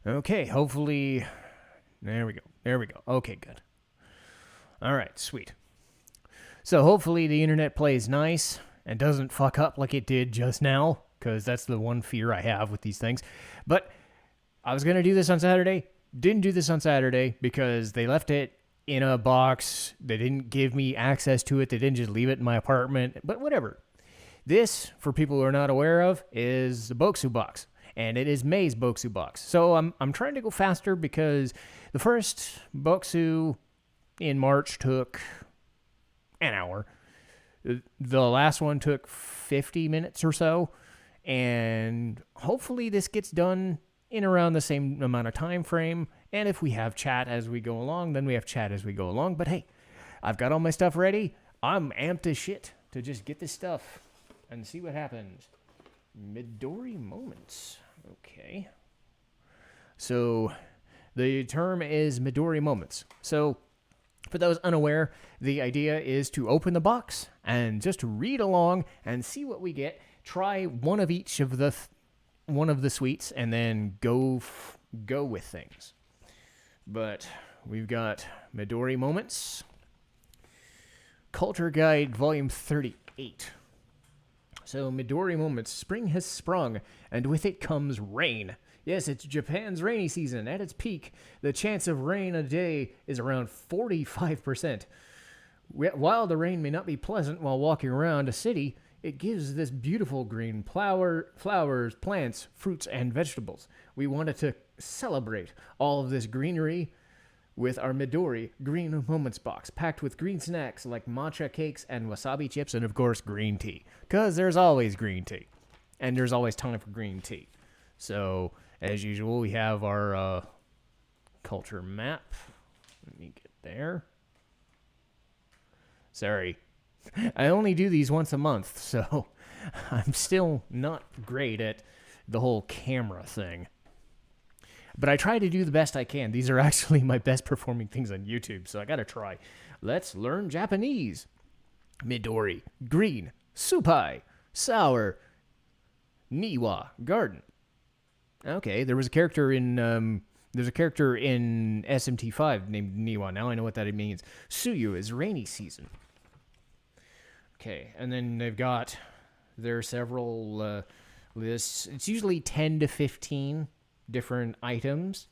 Okay, hopefully... There we go. There we go. Okay, good. All right, sweet. So hopefully the internet plays nice and doesn't fuck up like it did just now, because that's the one fear I have with these things. But I was going to do this on Saturday. Didn't do this on Saturday because they left it in a box. They didn't give me access to it. They didn't just leave it in my apartment. But whatever. This, for people who are not aware of, is the Bokksu box. And it is May's Bokksu box. So I'm trying to go faster because the first Bokksu in March took an hour. The last one took 50 minutes or so. And hopefully this gets done in around the same amount of time frame. And if we have chat as we go along, then we have chat as we go along. But hey, I've got all my stuff ready. I'm amped as shit to just get this stuff and see what happens. Midori moments. Okay. So the term is Midori moments. So for those unaware, the idea is to open the box and just read along and see what we get. Try one of each of the sweets and then go with things. But we've got Midori moments. Culture Guide Volume 38. So, Midori moments. Spring has sprung, and with it comes rain. Yes, it's Japan's rainy season. At its peak, the chance of rain a day is around 45%. While the rain may not be pleasant while walking around a city, it gives this beautiful green flowers, plants, fruits, and vegetables. We wanted to celebrate all of this greenery with our Midori Green Moments box, packed with green snacks like matcha cakes and wasabi chips, and of course green tea. Because there's always green tea. And there's always time for green tea. So, as usual, we have our culture map. Let me get there. Sorry. I only do these once a month, so I'm still not great at the whole camera thing. But I try to do the best I can. These are actually my best performing things on YouTube, so I gotta try. Let's learn Japanese. Midori, green, supai, sour, niwa, garden. Okay, there was a character in SMT5 named Niwa. Now I know what that means. Suyu is rainy season. Okay, and then there are several lists. It's usually 10 to 15 different items.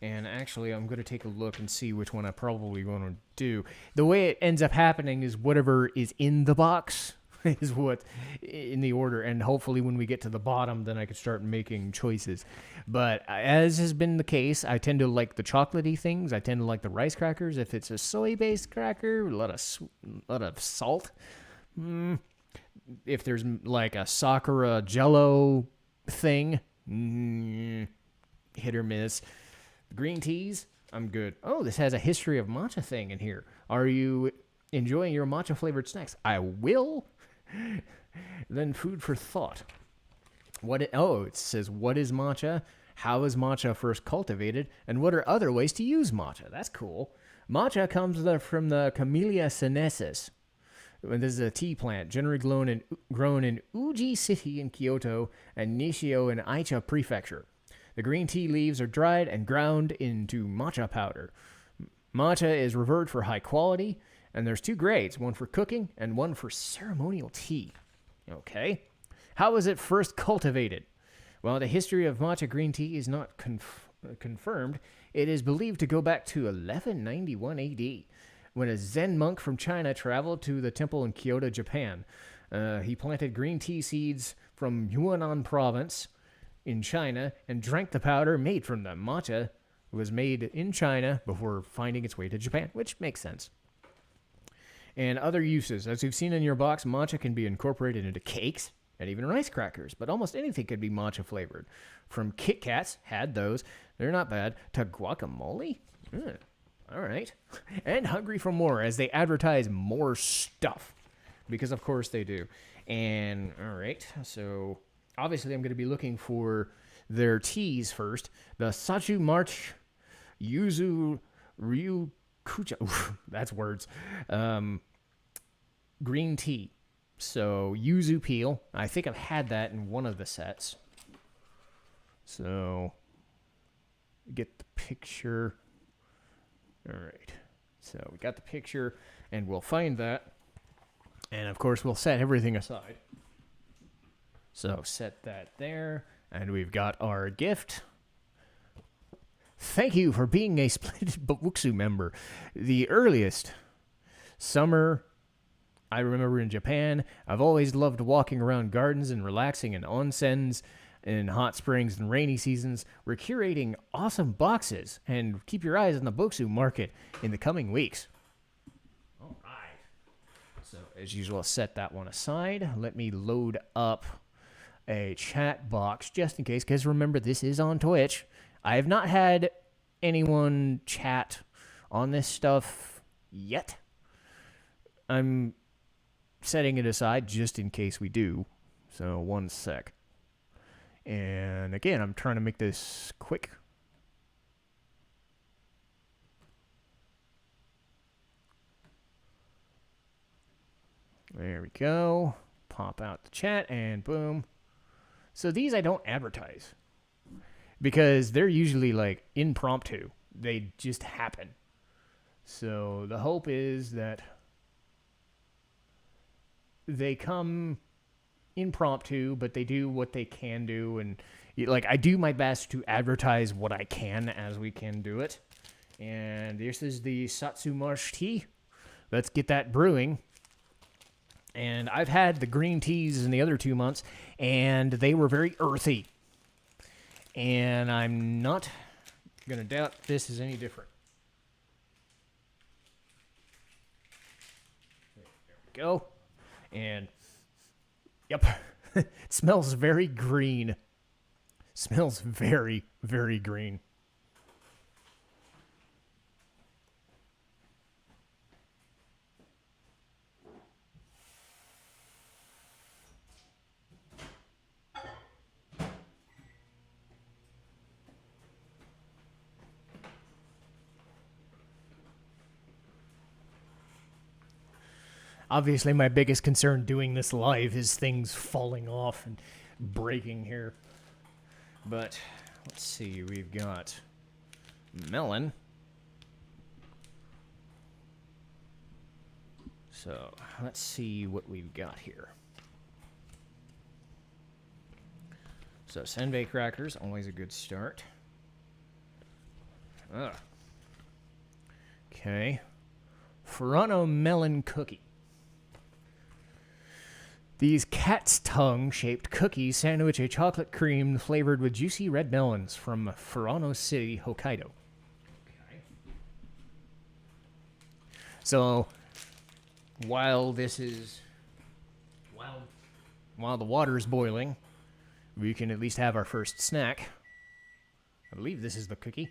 And actually, I'm going to take a look and see which one I probably want to do. The way it ends up happening is whatever is in the box is what in the order. And hopefully when we get to the bottom, then I can start making choices. But as has been the case, I tend to like the chocolatey things. I tend to like the rice crackers. If it's a soy-based cracker, a lot of salt. If there's like a Sakura Jello thing, hit or miss. Green teas, I'm good. Oh, this has a history of matcha thing in here. Are you enjoying your matcha flavored snacks? I will. Then food for thought. It says, what is matcha? How is matcha first cultivated? And what are other ways to use matcha? That's cool. Matcha comes from the Camellia sinensis. This is a tea plant generally grown in Uji City in Kyoto and Nishio in Aicha Prefecture. The green tea leaves are dried and ground into matcha powder. Matcha is revered for high quality, and there's two grades, one for cooking and one for ceremonial tea. Okay. How was it first cultivated? Well, the history of matcha green tea is not confirmed. It is believed to go back to 1191 AD, when a Zen monk from China traveled to the temple in Kyoto, Japan. He planted green tea seeds from Yunnan province in China and drank the powder made from them. Matcha was made in China before finding its way to Japan, which makes sense. And other uses. As you've seen in your box, matcha can be incorporated into cakes and even rice crackers, but almost anything could be matcha flavored. From Kit Kats, had those, they're not bad, to guacamole? All right. And hungry for more as they advertise more stuff. Because, of course, they do. And, all right, so obviously I'm going to be looking for their teas first. The Sachu March Yuzu Ryu Kucha. Oof, that's words. Green tea. So, yuzu peel. I think I've had that in one of the sets. So, get the picture. All right. So, we got the picture, and we'll find that. And, of course, we'll set everything aside. So, set that there. And we've got our gift. Thank you for being a Splendid Bokksu member. The earliest summer I remember in Japan, I've always loved walking around gardens and relaxing in onsens and hot springs and rainy seasons. We're curating awesome boxes, and keep your eyes on the Bokksu market in the coming weeks. All right. So, as usual, set that one aside. Let me load up a chat box just in case, because remember, this is on Twitch. I have not had anyone chat on this stuff yet. I'm setting it aside just in case we do. So, one sec. And again, I'm trying to make this quick. There we go. Pop out the chat and boom. So these I don't advertise because they're usually like impromptu. They just happen. So the hope is that they come impromptu, but they do what they can do, and like I do my best to advertise what I can as we can do it. And this is the Satsumarsh tea. Let's get that brewing. And I've had the green teas in the other 2 months, and they were very earthy. And I'm not going to doubt this is any different. There we go. And, yep, it smells very green. Smells very, very green. Obviously, my biggest concern doing this live is things falling off and breaking here. But, let's see, we've got melon. So, let's see what we've got here. So, Senbei Crackers, always a good start. Okay. Furano Melon Cookie. These cat's tongue-shaped cookies sandwich a chocolate cream flavored with juicy red melons from Furano City, Hokkaido. Okay. So, while this is... While the water is boiling, we can at least have our first snack. I believe this is the cookie.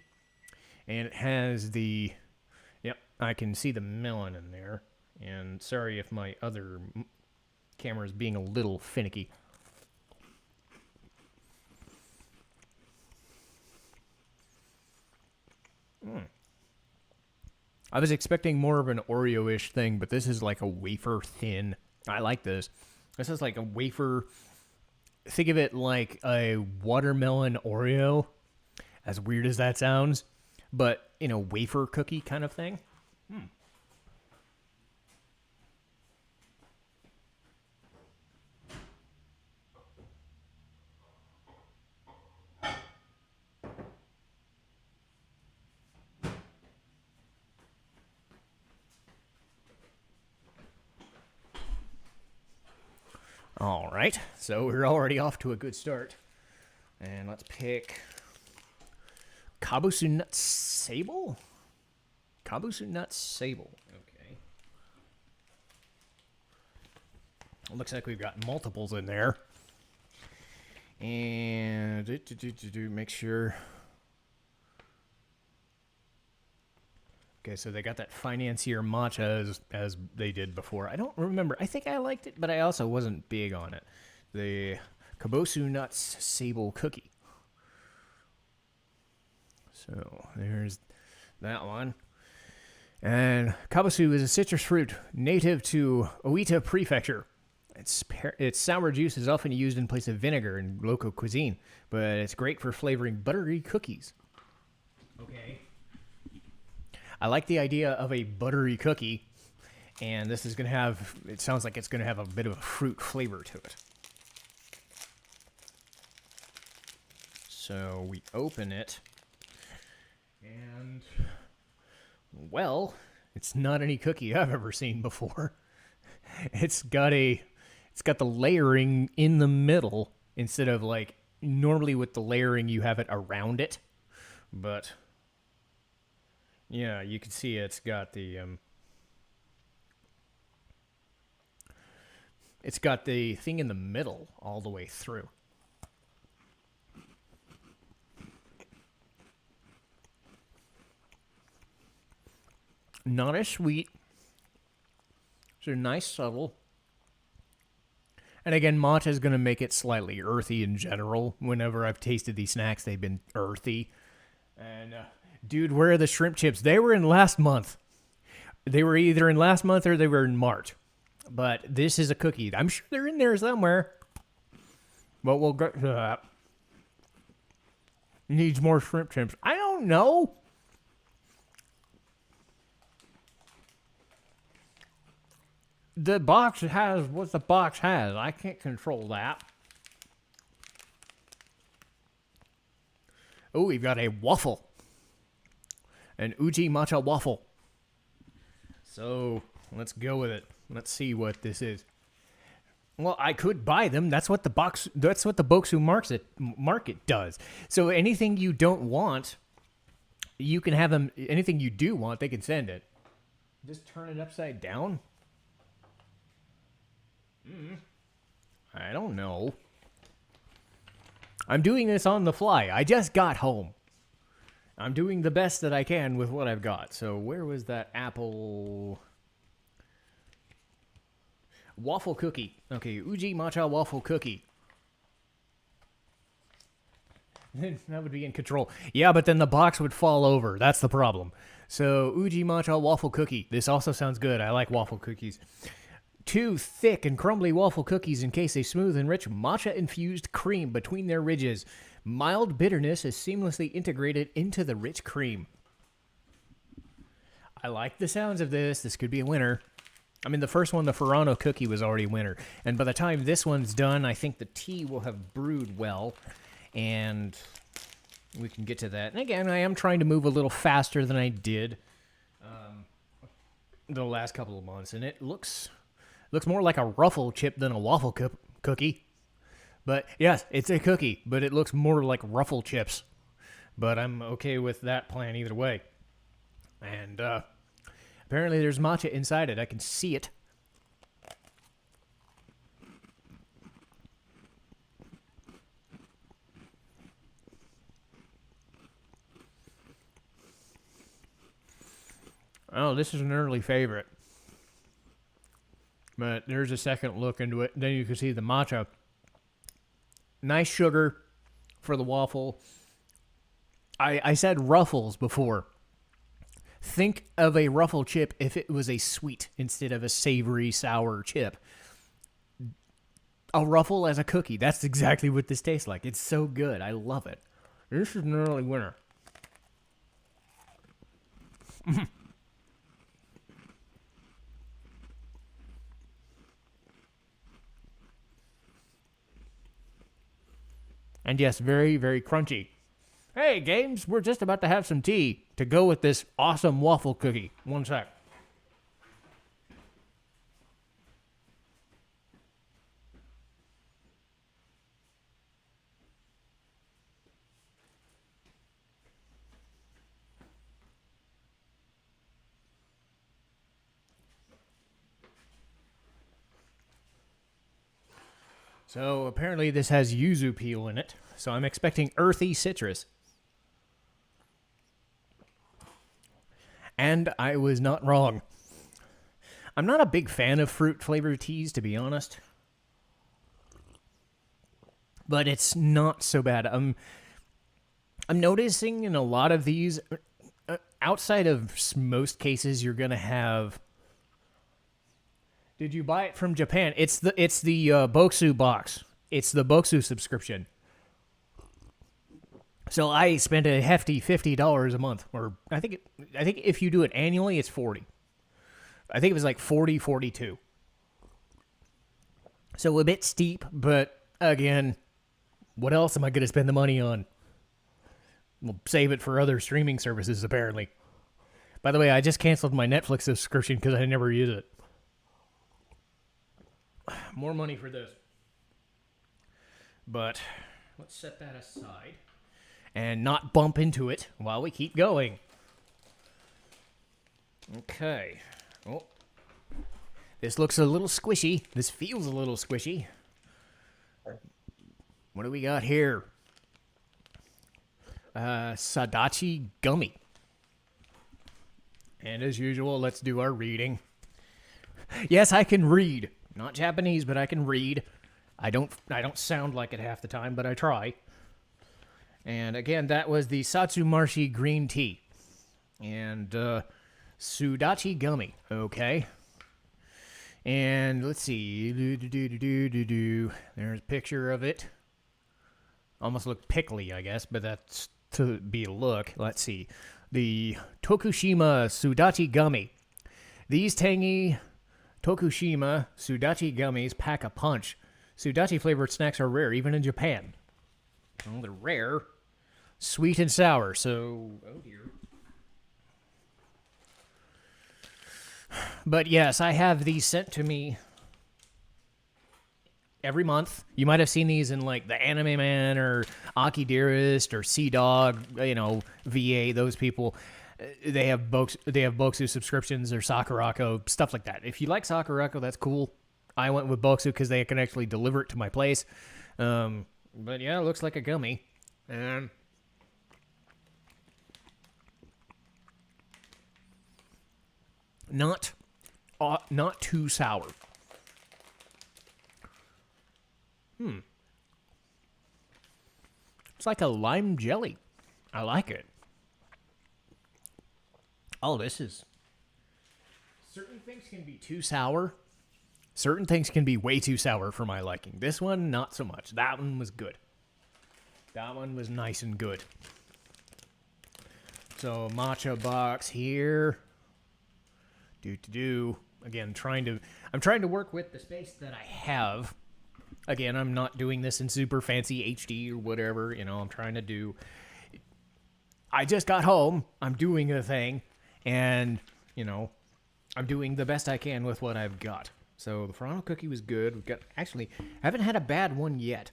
And it has the... Yep, I can see the melon in there. And sorry if my other... camera is being a little finicky. I was expecting more of an Oreo-ish thing, but this is like a wafer thin. I like this. This is like a wafer. Think of it like a watermelon Oreo, as weird as that sounds, but in a wafer cookie kind of thing. All right, so we're already off to a good start. And let's pick Kabusu Nut Sable? Kabusu Nut Sable, okay. Looks like we've got multiples in there. And make sure. Okay, so they got that financier matcha as they did before. I don't remember. I think I liked it, but I also wasn't big on it. The Kabusu Nuts Sable Cookie. So there's that one. And Kabusu is a citrus fruit native to Oita Prefecture. Its sour juice is often used in place of vinegar in local cuisine, but it's great for flavoring buttery cookies. Okay. I like the idea of a buttery cookie, and this is going to have, it sounds like it's going to have a bit of a fruit flavor to it. So we open it, and, well, it's not any cookie I've ever seen before. It's got the layering in the middle instead of like normally with the layering you have it around it. But yeah, you can see it's got the thing in the middle all the way through. Not as sweet. It's a nice subtle. And again, matcha is going to make it slightly earthy in general. Whenever I've tasted these snacks, they've been earthy. And, dude, where are the shrimp chips? They were in last month. They were either in last month or they were in March. But this is a cookie. I'm sure they're in there somewhere. But we'll get to that. Needs more shrimp chips. I don't know. The box has what the box has. I can't control that. Oh, we've got a waffle. An Uji matcha waffle. So, let's go with it. Let's see what this is. Well, I could buy them. That's what the Bokksu market does. So anything you don't want, you can have them. Anything you do want, they can send it. Just turn it upside down. I don't know. I'm doing this on the fly. I just got home. I'm doing the best that I can with what I've got. So where was that apple? Waffle cookie. Okay, Uji matcha waffle cookie. That would be in control. Yeah, but then the box would fall over. That's the problem. So Uji matcha waffle cookie. This also sounds good. I like waffle cookies. 2 thick and crumbly waffle cookies encase a smooth and rich matcha-infused cream between their ridges. Mild bitterness is seamlessly integrated into the rich cream. I like the sounds of this. This could be a winner. I mean, the first one, the Ferrano cookie, was already a winner. And by the time this one's done, I think the tea will have brewed well. And we can get to that. And again, I am trying to move a little faster than I did the last couple of months. And it looks more like a ruffle chip than a waffle cookie. But yes, it's a cookie, but it looks more like ruffle chips. But I'm okay with that plan either way. And apparently there's matcha inside it. I can see it. Oh, this is an early favorite. But there's a second look into it. Then you can see the matcha. Nice sugar for the waffle. I said ruffles before. Think of a ruffle chip if it was a sweet instead of a savory, sour chip. A ruffle as a cookie. That's exactly what this tastes like. It's so good. I love it. This is an early winner. And yes, very, very crunchy. Hey, Games, we're just about to have some tea to go with this awesome waffle cookie. One sec. So apparently this has yuzu peel in it. So I'm expecting earthy citrus. And I was not wrong. I'm not a big fan of fruit-flavored teas, to be honest. But it's not so bad. I'm noticing in a lot of these, outside of most cases, you're going to have... Did you buy it from Japan? It's the Bokksu box. It's the Bokksu subscription. So I spent a hefty $50 a month, or I think if you do it annually, it's 40. I think it was like 40, 42. So a bit steep, but again, what else am I going to spend the money on? We'll save it for other streaming services, apparently. By the way, I just canceled my Netflix subscription because I never use it. More money for this. But let's set that aside and not bump into it while we keep going. Okay. Oh. This looks a little squishy. This feels a little squishy. What do we got here? Sudachi Gummy. And as usual, let's do our reading. Yes, I can read. Not Japanese, but I can read. I don't sound like it half the time, but I try. And again, that was the Satsumarshi green tea. And Sudachi Gummy. Okay. And let's see. There's a picture of it. Almost look pickly, I guess, but that's to be a look. Let's see. The Tokushima Sudachi Gummy. These tangy Tokushima Sudachi Gummies pack a punch. Sudachi flavored snacks are rare, even in Japan. Well, they're rare. Sweet and sour, so... Oh, dear. But yes, I have these sent to me every month. You might have seen these in like the Anime Man or Aki Dearest or Sea Dog, VA, those people. They have Bokksu subscriptions or Sakurako, stuff like that. If you like Sakurako, that's cool. I went with Bokksu because they can actually deliver it to my place. But yeah, it looks like a gummy. And not too sour. It's like a lime jelly. I like it. Oh, this is... Certain things can be too sour. Certain things can be way too sour for my liking. This one, not so much. That one was good. That one was nice and good. So, Matcha Box here. Again, I'm trying to work with the space that I have. Again, I'm not doing this in super fancy HD or whatever. I'm trying to do... I just got home. I'm doing a thing. And, I'm doing the best I can with what I've got. So, the Furano cookie was good. We've got... Actually, I haven't had a bad one yet.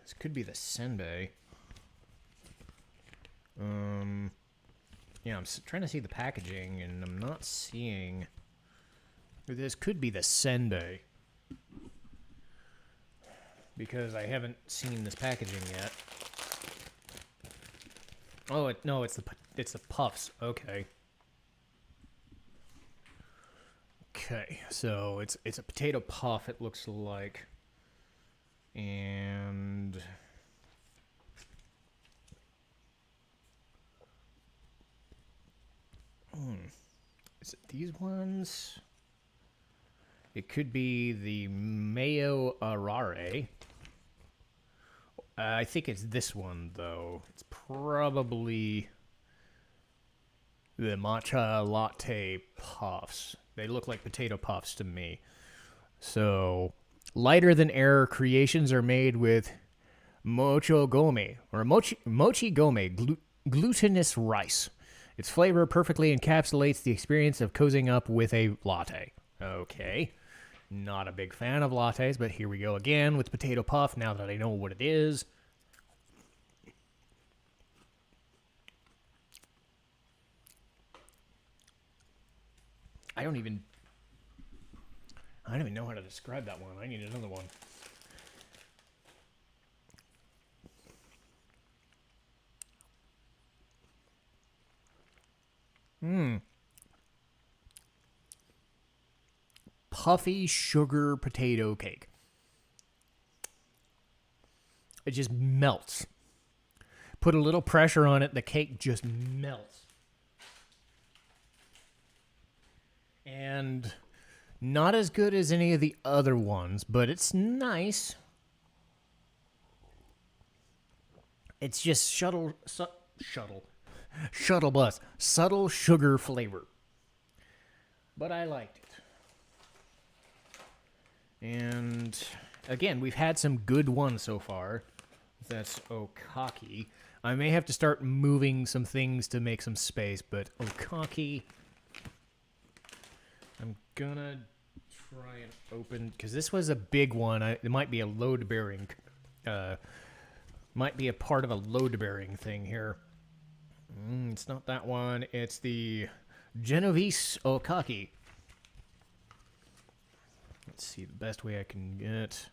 This could be the Senbei. Yeah, I'm trying to see the packaging, and I'm not seeing... This could be the Senbei. Because I haven't seen this packaging yet. Oh, no, it's the puffs. Okay. Okay, so it's a potato puff, it looks like. And... Is it these ones? It could be the Mayo Arare. I think it's this one, though. It's probably the matcha latte puffs. They look like potato puffs to me. So, lighter than air creations are made with mochi gome, glutinous rice. Its flavor perfectly encapsulates the experience of cozying up with a latte. Okay. Not a big fan of lattes, but here we go again with potato puff now that I know what it is. I don't even know how to describe that one. I need another one. Puffy sugar potato cake. It just melts. Put a little pressure on it, the cake just melts. And not as good as any of the other ones, but it's nice. It's just shuttle bus, subtle sugar flavor. But I liked it. And again, we've had some good ones so far. That's Okaki. I may have to start moving some things to make some space, but Okaki, I'm gonna try and open, because this was a big one. It might be a load-bearing, might be a part of a load-bearing thing here. It's not that one. It's the Genovese Okaki. Let's see, the best way I can get.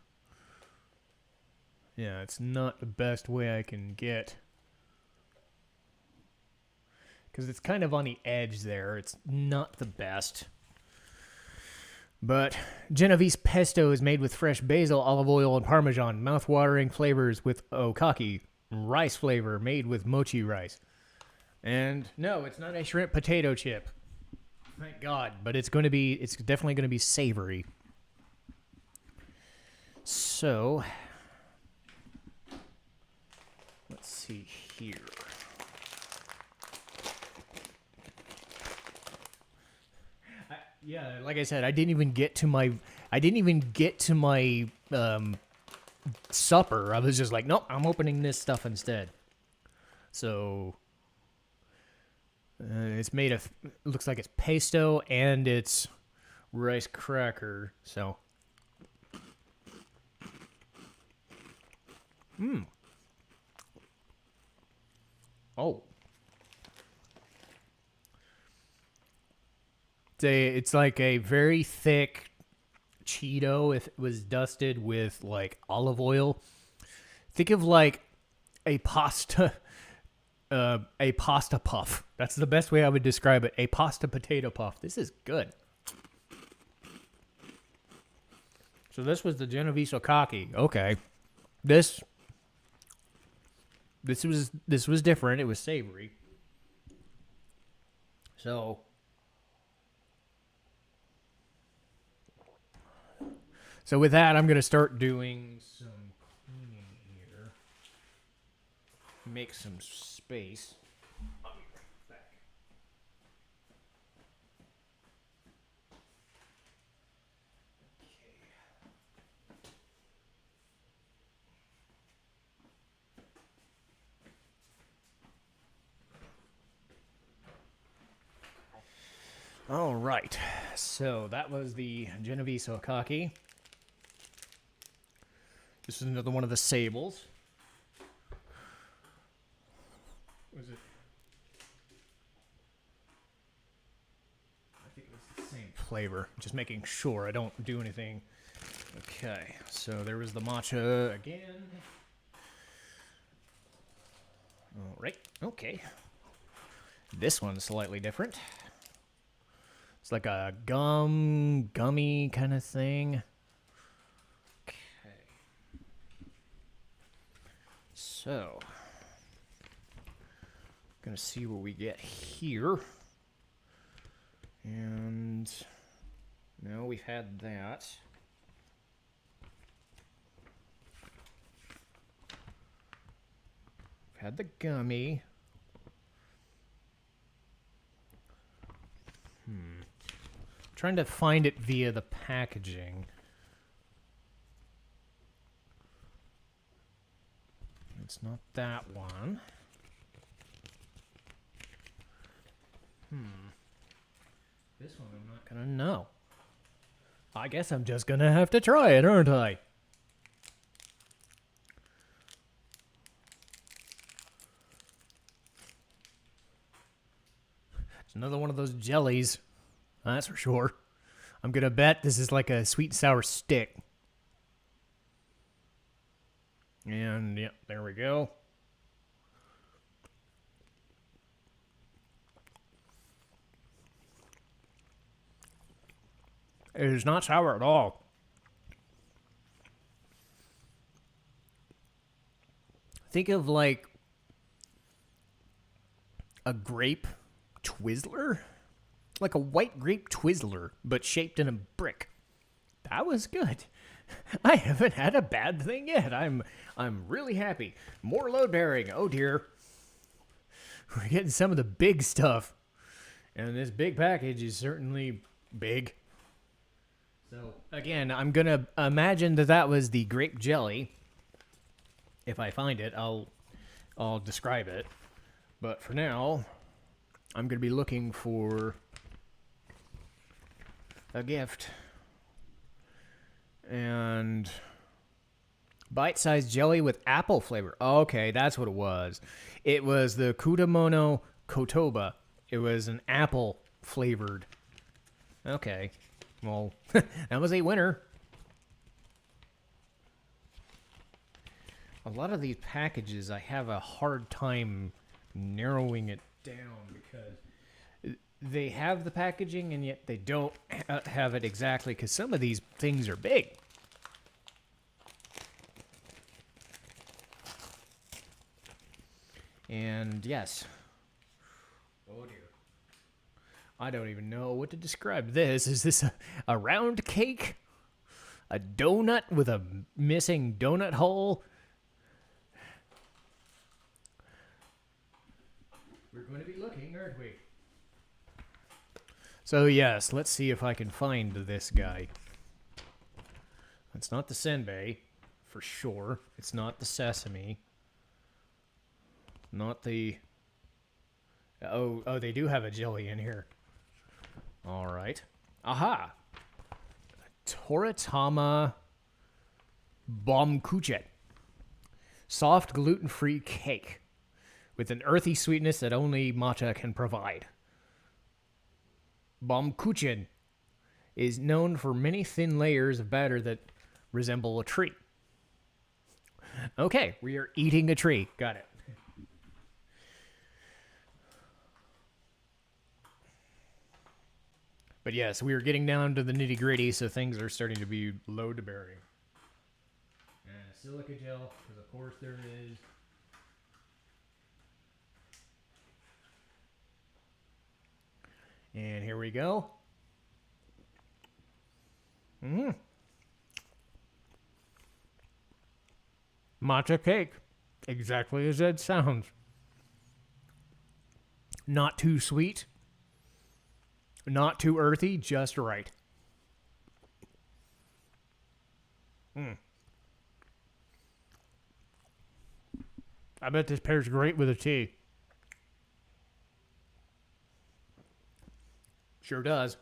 Yeah, it's not the best way I can get. Because it's kind of on the edge there. It's not the best. But Genovese pesto is made with fresh basil, olive oil, and parmesan. Mouth-watering flavors with Okaki. Rice flavor made with mochi rice. And no, it's not a shrimp potato chip. Thank God. But it's definitely going to be savory. So, let's see here. Yeah, like I said, I didn't even get to my supper. I was just like, nope, I'm opening this stuff instead. So it's made of, looks like it's pesto and it's rice cracker. So, oh. It's like a very thick Cheeto if it was dusted with like olive oil. Think of like a pasta puff. That's the best way I would describe it. A pasta potato puff. This is good. So this was the Genovese Okaki. Okay. This was different. It was savory. So with that, I'm going to start doing some cleaning here. Make some space. I'll be right back. Okay. All right. So that was the Genovese Okaki. This is another one of the sables. Was it? I think it was the same flavor. Just making sure I don't do anything. Okay, so there was the matcha again. All right, okay. This one's slightly different. It's like a gummy kind of thing. So, gonna see what we get here. And no, we've had that. We've had the gummy. Trying to find it via the packaging. It's not that one. This one I'm not gonna know. I guess I'm just gonna have to try it, aren't I? It's another one of those jellies. That's for sure. I'm gonna bet this is like a sweet and sour stick. And, yep, there we go. It is not sour at all. Think of like a grape Twizzler. like a white grape Twizzler, but shaped in a brick. That was good. I haven't had a bad thing yet. I'm really happy. More load bearing. Oh dear. We're getting some of the big stuff. And this big package is certainly big. So, again, I'm going to imagine that was the grape jelly. If I find it, I'll describe it. But for now, I'm going to be looking for a gift. And bite-sized jelly with apple flavor. Okay, that's what it was. It was the Kudamono Kotoba. It was an apple flavored. Okay. Well, that was a winner. A lot of these packages, I have a hard time narrowing it down because they have the packaging and yet they don't have it exactly because some of these things are big. And yes. Oh dear. I don't even know what to describe this. Is this a round cake? A donut with a missing donut hole? We're going to be looking, aren't we? So yes, let's see if I can find this guy. It's not the Senbei, for sure. It's not the sesame. Not the... Oh, they do have a jelly in here. All right. Aha! Toritama Bokksu. Soft gluten-free cake with an earthy sweetness that only matcha can provide. Bokksu is known for many thin layers of batter that resemble a tree. Okay, we are eating a tree. Got it. But yes, we are getting down to the nitty-gritty, so things are starting to be load-bearing. And a silica gel, because of course there is. And here we go. Matcha cake. Exactly as it sounds. Not too sweet. Not too earthy, just right. I bet this pairs great with a tea. Sure does.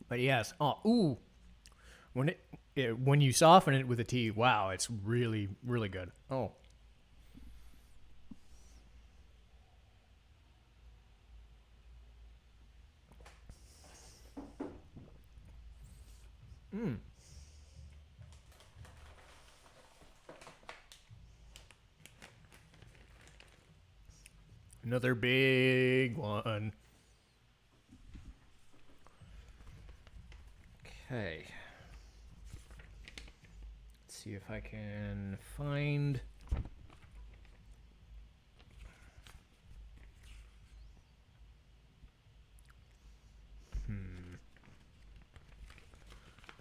But yes. Oh, ooh. When you soften it with a tea, wow, it's really, really good. Oh. Another big one. Okay. Let's see if I can find...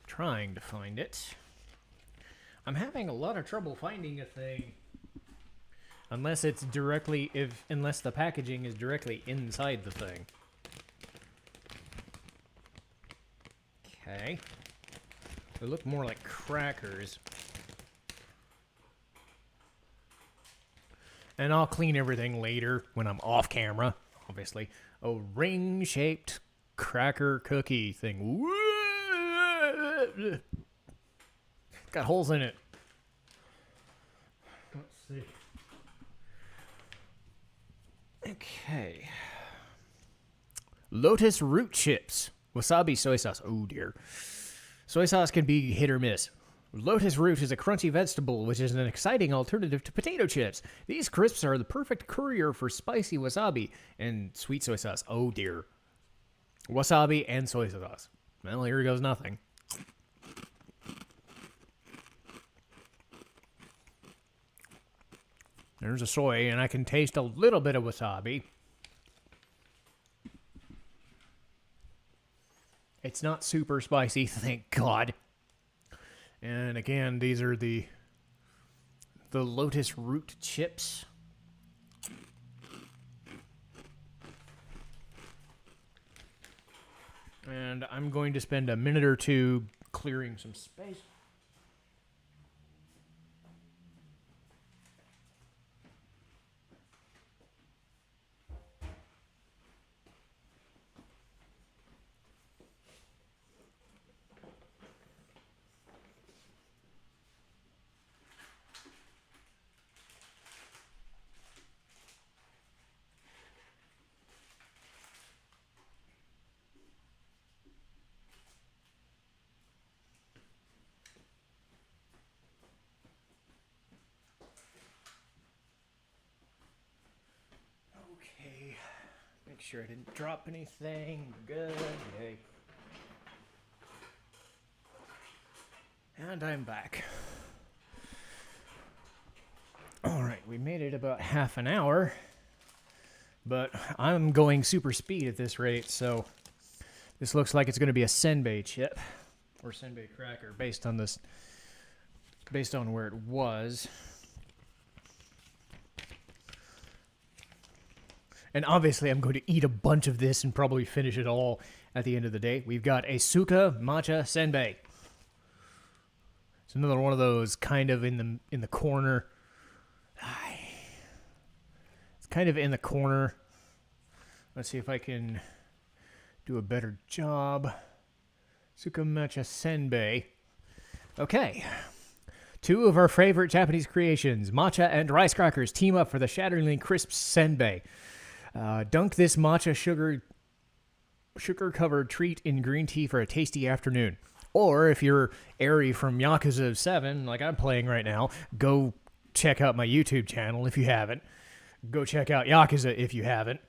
Trying to find it. I'm having a lot of trouble finding a thing. Unless it's directly, unless the packaging is directly inside the thing. Okay. They look more like crackers. And I'll clean everything later when I'm off camera, obviously. A ring-shaped cracker cookie thing. Got holes in it. Let's see. Okay. Lotus root chips. Wasabi soy sauce. Oh dear. Soy sauce can be hit or miss. Lotus root is a crunchy vegetable, which is an exciting alternative to potato chips. These crisps are the perfect courier for spicy wasabi and sweet soy sauce. Oh dear. Wasabi and soy sauce. Well, here goes nothing. There's a soy, and I can taste a little bit of wasabi. It's not super spicy, thank God. And again, these are the Lotus root chips. And I'm going to spend a minute or two clearing some space. Okay, make sure I didn't drop anything. Good. Yay. And I'm back. Alright, we made it about half an hour, but I'm going super speed at this rate, so this looks like it's going to be a Senbei chip, or Senbei cracker, based on where it was. And obviously I'm going to eat a bunch of this and probably finish it all at the end of the day. We've got a Suka Matcha Senbei. It's another one of those kind of in the corner. It's kind of in the corner. Let's see if I can do a better job. Suka Matcha Senbei. Okay. Two of our favorite Japanese creations, matcha and rice crackers, team up for the shatteringly crisp Senbei. Dunk this matcha sugar-covered treat in green tea for a tasty afternoon. Or if you're Eri from Yakuza 7, like I'm playing right now, go check out my YouTube channel if you haven't. Go check out Yakuza if you haven't.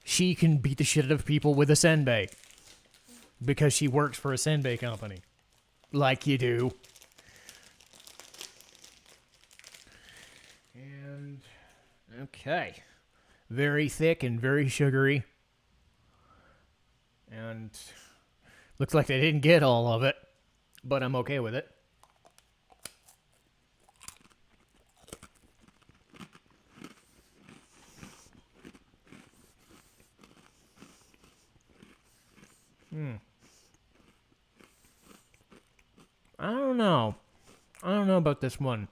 She can beat the shit out of people with a Senbei. Because she works for a Senbei company. Like you do. And... okay. Very thick and very sugary. And looks like they didn't get all of it, but I'm okay with it. I don't know. I don't know about this one.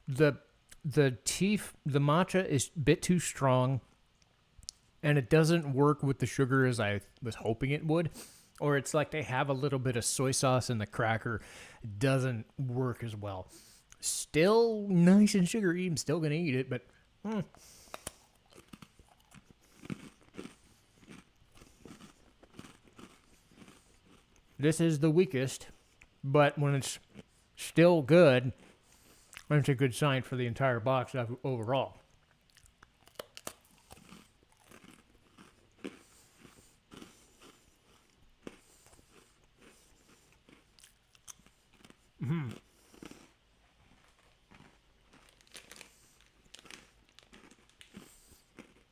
The matcha is a bit too strong, and it doesn't work with the sugar as I was hoping it would. Or it's like they have a little bit of soy sauce in the cracker. It doesn't work as well. Still nice and sugary. I'm still going to eat it, but... This is the weakest, but when it's still good, that's a good sign for the entire box overall.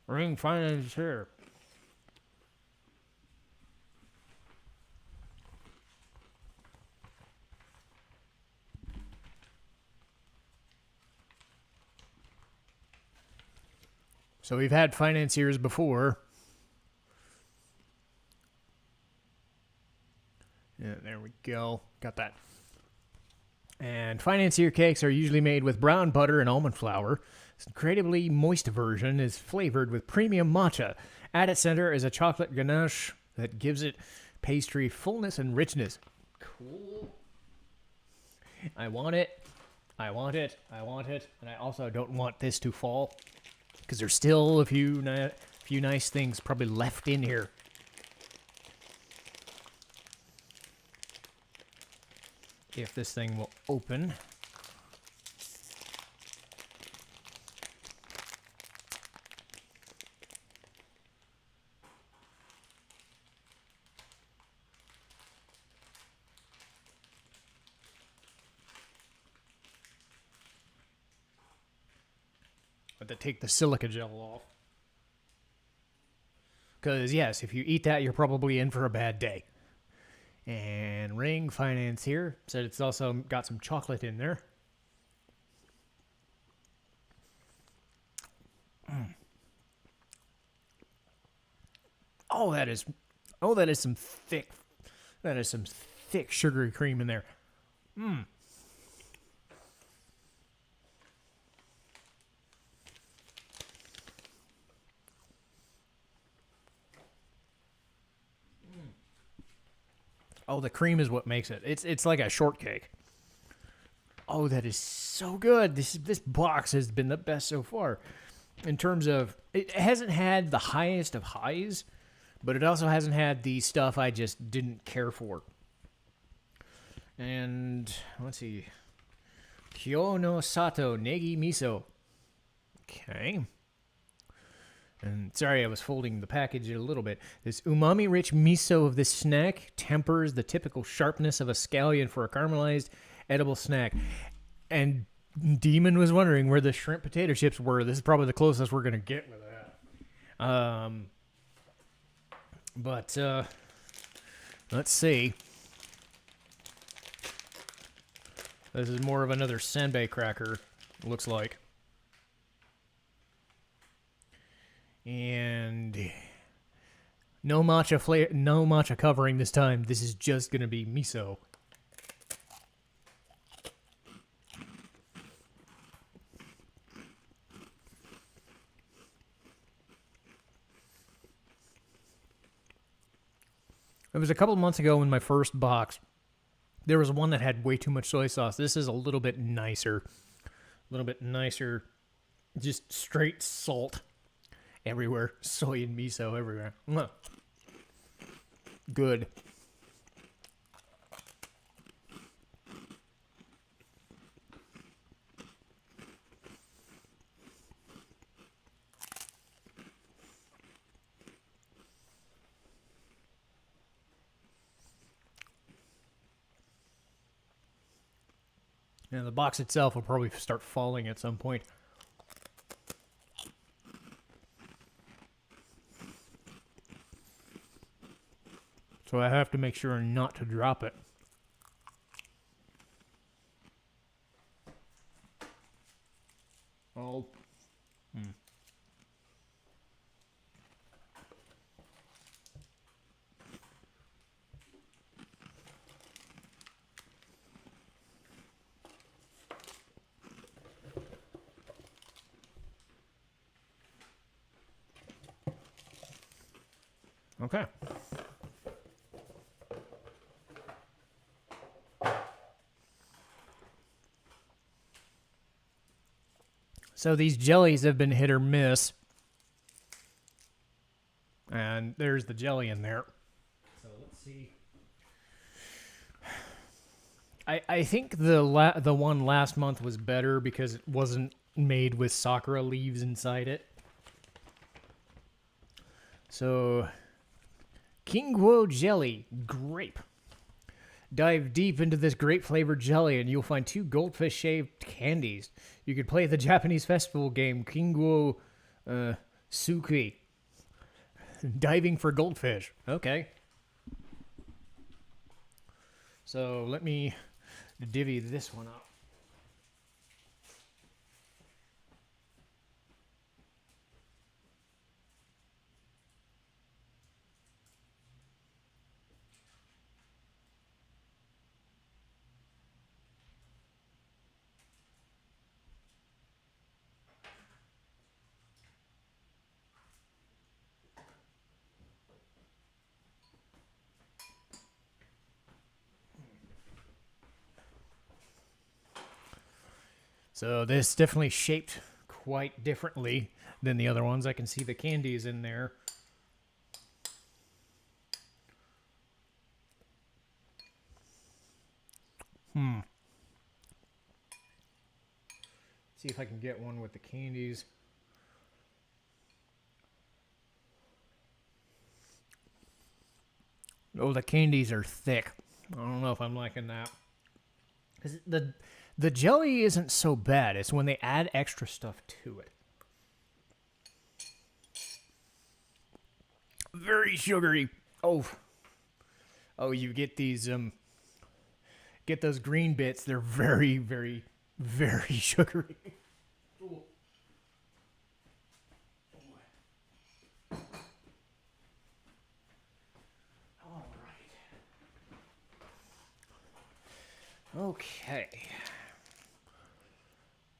Ring finance here. So we've had financiers before. Yeah, there we go. Got that. And financier cakes are usually made with brown butter and almond flour. This incredibly moist version is flavored with premium matcha. At its center is a chocolate ganache that gives it pastry fullness and richness. Cool. I want it. I want it. I want it. And I also don't want this to fall, because there's still a few nice things probably left in here. If this thing will open. to take the silica gel off. Because, yes, if you eat that, you're probably in for a bad day. And Ring Finance here said it's also got some chocolate in there. Oh, that is some thick sugary cream in there. Oh, the cream is what makes it. It's like a shortcake. Oh, that is so good. This box has been the best so far. In terms of, it hasn't had the highest of highs, but it also hasn't had the stuff I just didn't care for. And let's see. Kyo no Sato Negi Miso. Okay. And sorry, I was folding the package a little bit. This umami-rich miso of this snack tempers the typical sharpness of a scallion for a caramelized, edible snack. And Demon was wondering where the shrimp potato chips were. This is probably the closest we're going to get with that. But let's see. This is more of another Senbei cracker, looks like. And no matcha covering this time. This is just going to be miso. It was a couple months ago in my first box. There was one that had way too much soy sauce. This is a little bit nicer. Just straight salt everywhere. Soy and miso everywhere. Good. And the box itself will probably start falling at some point. So I have to make sure not to drop it. Oh. Okay. So these jellies have been hit or miss. And there's the jelly in there. So let's see. I think the one last month was better because it wasn't made with sakura leaves inside it. So, Kingwo Jelly, Grape. Dive deep into this grape-flavored jelly and you'll find 2 goldfish-shaped candies. You could play the Japanese festival game Kingwo Suki. Diving for goldfish. Okay. So let me divvy this one up. So this definitely shaped quite differently than the other ones. I can see the candies in there. See if I can get one with the candies. Oh, the candies are thick. I don't know if I'm liking that. 'Cause the jelly isn't so bad. It's when they add extra stuff to it. very sugary. Oh, you get these get those green bits. They're very, very, very sugary. All right. Okay.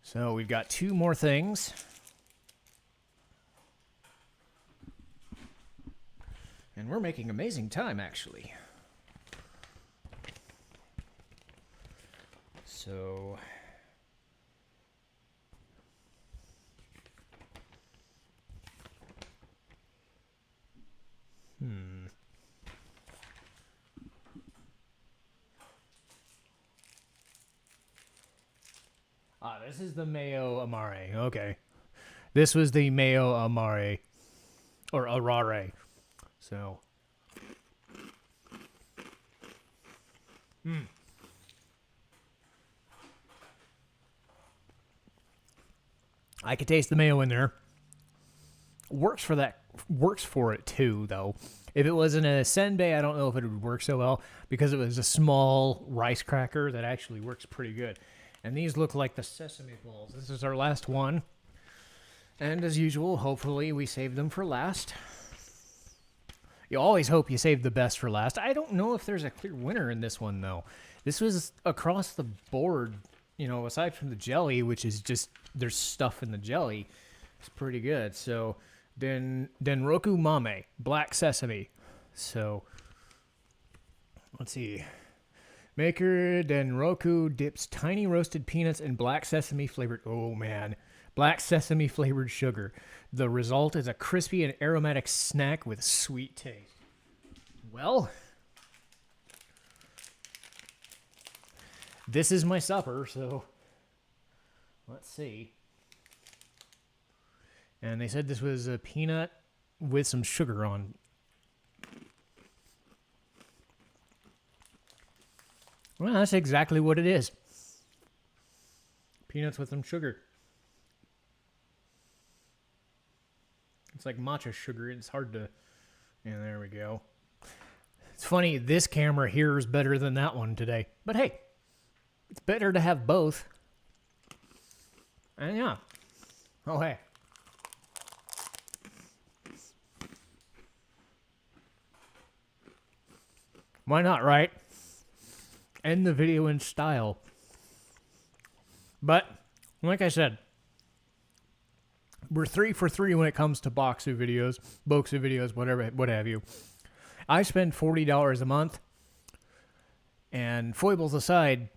So we've got 2 more things. And we're making amazing time, actually. So... this is the mayo amare. Okay. This was the mayo amare. Or arare. So. I could taste the mayo in there. Works for that. Works for it too, though. If it wasn't a senbei, I don't know if it would work so well because it was a small rice cracker that actually works pretty good. And these look like the sesame balls. This is our last one. And as usual, hopefully we save them for last. You always hope you save the best for last. I don't know if there's a clear winner in this one, though. This was across the board, you know, aside from the jelly, which is just, there's stuff in the jelly. It's pretty good. So, Denroku Mame, black sesame. So, let's see. Maker Denroku dips tiny roasted peanuts in black sesame flavored, oh man, black sesame flavored sugar. The result is a crispy and aromatic snack with sweet taste. Well, this is my supper, so let's see. And they said this was a peanut with some sugar on. Well, that's exactly what it is. Peanuts with some sugar. It's like matcha sugar. It's hard to... And there we go. It's funny, this camera here is better than that one today. But hey, it's better to have both. And yeah. Oh, hey. Why not, right? End the video in style. But, like I said, we're 3 for 3 when it comes to Bokksu videos, whatever, what have you. I spend $40 a month, and foibles aside,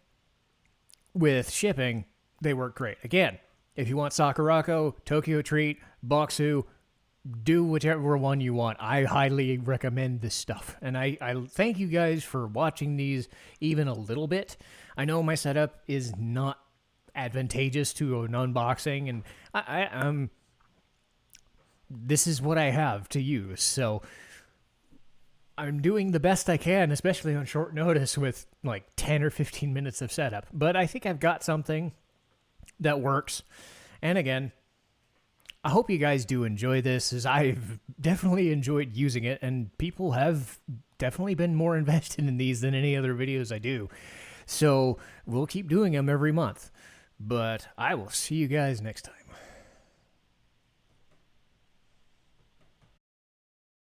with shipping, they work great. Again, if you want Sakurako, Tokyo Treat, Bokksu, do whichever one you want. I highly recommend this stuff. And I thank you guys for watching these even a little bit. I know my setup is not advantageous to an unboxing, and this is what I have to use. So I'm doing the best I can, especially on short notice with like 10 or 15 minutes of setup. But I think I've got something that works. And again, I hope you guys do enjoy this, as I've definitely enjoyed using it, and people have definitely been more invested in these than any other videos I do. So we'll keep doing them every month. But I will see you guys next time.